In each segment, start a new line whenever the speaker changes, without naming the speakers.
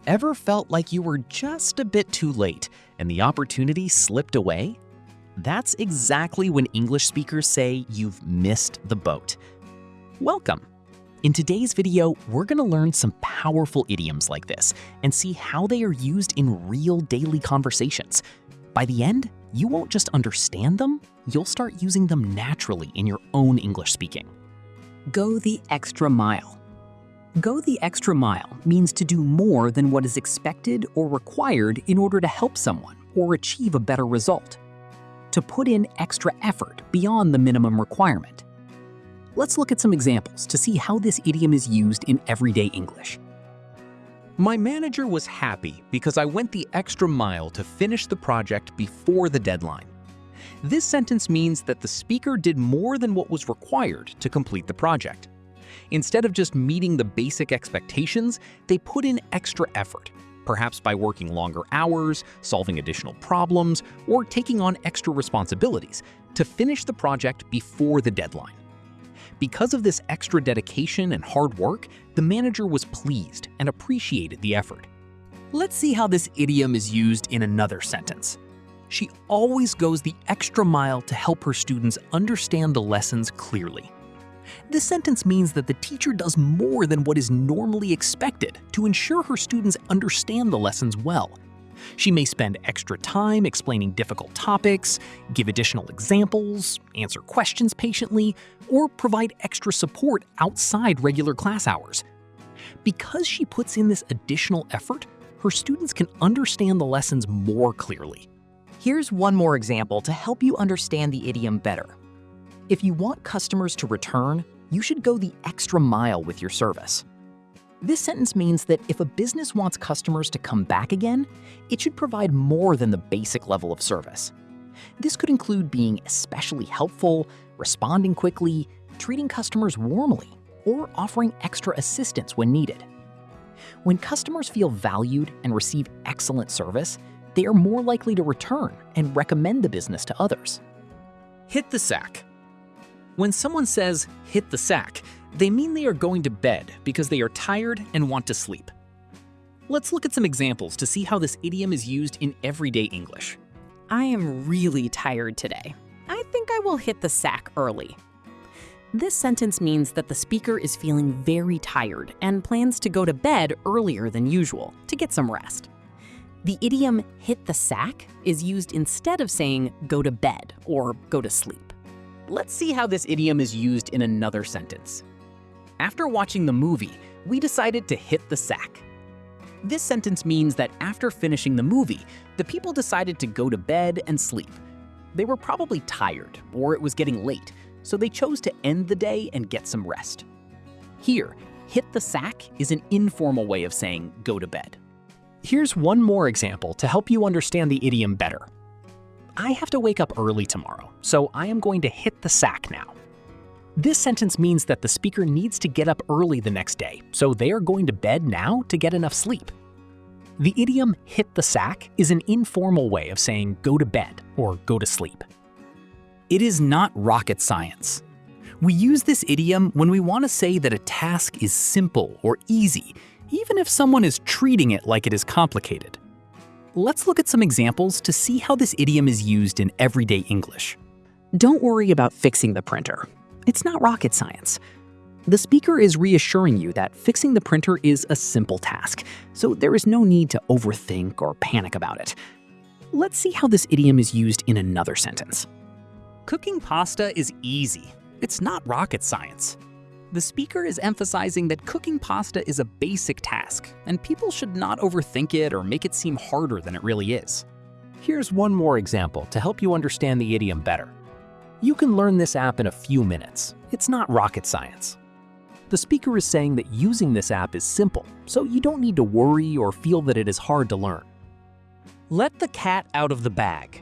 Ever felt like you were just a bit too late and the opportunity slipped away? That's exactly when English speakers say you've missed the boat. Welcome! In today's video, we're going to learn some powerful idioms like this and see how they are used in real daily conversations. By the end, you won't just understand them, you'll start using them naturally in your own English speaking.
Go the extra mile. Go the extra mile means to do more than what is expected or required in order to help someone or achieve a better result. To put in extra effort beyond the minimum requirement. Let's look at some examples to see how this idiom is used in everyday English.
My manager was happy because I went the extra mile to finish the project before the deadline. This sentence means that the speaker did more than what was required to complete the project. Instead of just meeting the basic expectations, they put in extra effort, perhaps by working longer hours, solving additional problems, or taking on extra responsibilities to finish the project before the deadline. Because of this extra dedication and hard work, the manager was pleased and appreciated the effort.
Let's see how this idiom is used in another sentence.
She always goes the extra mile to help her students understand the lessons clearly. This sentence means that the teacher does more than what is normally expected to ensure her students understand the lessons well. She may spend extra time explaining difficult topics, give additional examples, answer questions patiently, or provide extra support outside regular class hours. Because she puts in this additional effort, her students can understand the lessons more clearly.
Here's one more example to help you understand the idiom better. If you want customers to return, you should go the extra mile with your service. This sentence means that if a business wants customers to come back again, it should provide more than the basic level of service. This could include being especially helpful, responding quickly, treating customers warmly, or offering extra assistance when needed. When customers feel valued and receive excellent service, they are more likely to return and recommend the business to others.
Hit the sack. When someone says, hit the sack, they mean they are going to bed because they are tired and want to sleep. Let's look at some examples to see how this idiom is used in everyday English.
I am really tired today. I think I will hit the sack early. This sentence means that the speaker is feeling very tired and plans to go to bed earlier than usual to get some rest. The idiom hit the sack is used instead of saying go to bed or go to sleep.
Let's see how this idiom is used in another sentence. After watching the movie, we decided to hit the sack. This sentence means that after finishing the movie, the people decided to go to bed and sleep. They were probably tired or it was getting late, so they chose to end the day and get some rest. Here, hit the sack is an informal way of saying go to bed.
Here's one more example to help you understand the idiom better. I have to wake up early tomorrow, so I am going to hit the sack now. This sentence means that the speaker needs to get up early the next day, so they are going to bed now to get enough sleep. The idiom hit the sack is an informal way of saying go to bed or go to sleep.
It is not rocket science. We use this idiom when we want to say that a task is simple or easy, even if someone is treating it like it is complicated. Let's look at some examples to see how this idiom is used in everyday English.
Don't worry about fixing the printer. It's not rocket science.
The speaker is reassuring you that fixing the printer is a simple task, so there is no need to overthink or panic about it. Let's see how this idiom is used in another sentence.
Cooking pasta is easy. It's not rocket science. The speaker is emphasizing that cooking pasta is a basic task, and people should not overthink it or make it seem harder than it really is.
Here's one more example to help you understand the idiom better. You can learn this app in a few minutes. It's not rocket science. The speaker is saying that using this app is simple, so you don't need to worry or feel that it is hard to learn.
Let the cat out of the bag.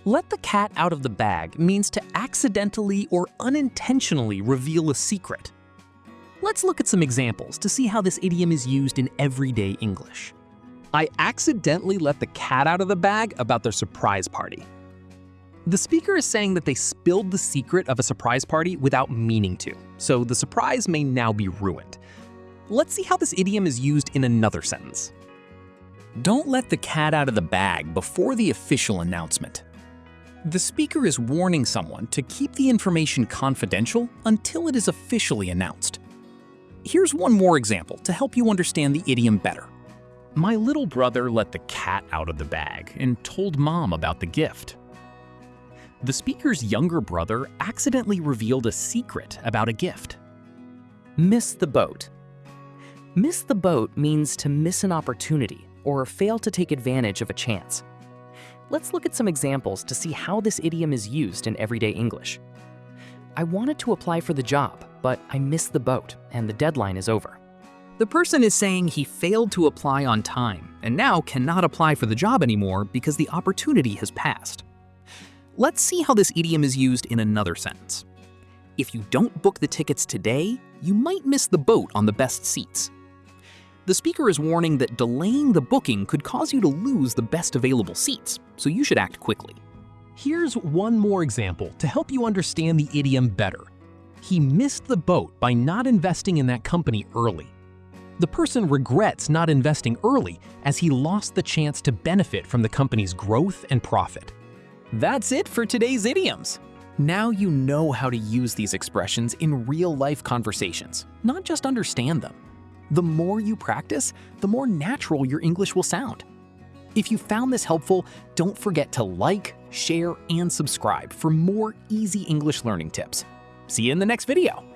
Let the cat out of the bag means to accidentally or unintentionally reveal a secret.
Let's look at some examples to see how this idiom is used in everyday English.
I accidentally let the cat out of the bag about their surprise party. The speaker is saying that they spilled the secret of a surprise party without meaning to, so the surprise may now be ruined. Let's see how this idiom is used in another sentence. Don't let the cat out of the bag before the official announcement. The speaker is warning someone to keep the information confidential until it is officially announced. Here's one more example to help you understand the idiom better. My little brother let the cat out of the bag and told mom about the gift. The speaker's younger brother accidentally revealed a secret about a gift.
Miss the boat. Miss the boat means to miss an opportunity or fail to take advantage of a chance. Let's look at some examples to see how this idiom is used in everyday English. I wanted to apply for the job, but I missed the boat and the deadline is over.
The person is saying he failed to apply on time and now cannot apply for the job anymore because the opportunity has passed. Let's see how this idiom is used in another sentence. If you don't book the tickets today, you might miss the boat on the best seats. The speaker is warning that delaying the booking could cause you to lose the best available seats, so you should act quickly.
Here's one more example to help you understand the idiom better. He missed the boat by not investing in that company early. The person regrets not investing early as he lost the chance to benefit from the company's growth and profit.
That's it for today's idioms. Now you know how to use these expressions in real-life conversations, not just understand them. The more you practice, the more natural your English will sound. If you found this helpful, don't forget to like, share, and subscribe for more easy English learning tips. See you in the next video.